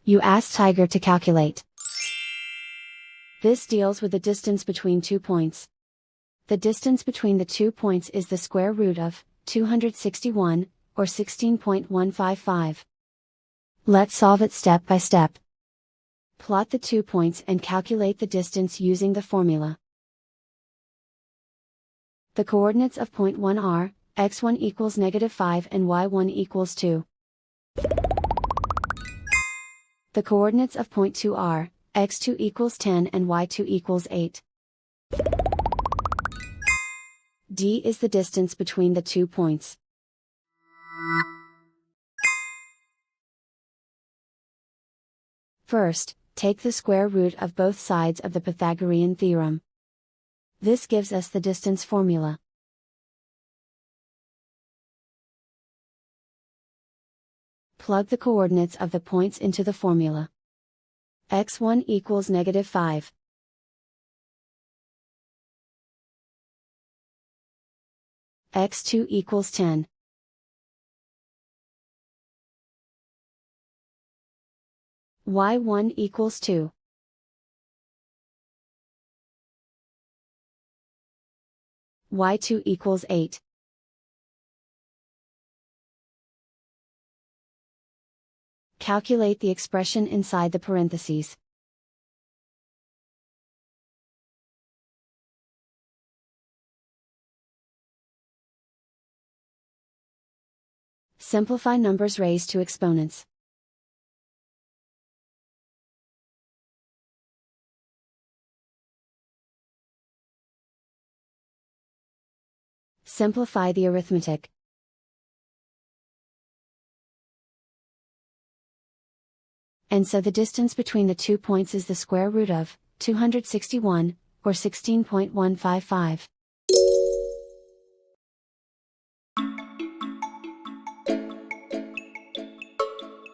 You ask Tiger to calculate. This deals with the distance between 2 points. The distance between the 2 points is the square root of 261, or 16.155. Let's solve it step by step. Plot the 2 points and calculate the distance using the formula. The coordinates of point 1 are, x1 equals -5 and y1 equals 2. The coordinates of point 2 are, x2 equals 10 and y2 equals 8. D is the distance between the 2 points. First, take the square root of both sides of the Pythagorean theorem. This gives us the distance formula. Plug the coordinates of the points into the formula. x1 equals -5. x2 equals 10. y1 equals 2. y2 equals 8. Calculate the expression inside the parentheses. Simplify numbers raised to exponents. Simplify the arithmetic. And so the distance between the 2 points is the square root of 261, or 16.155.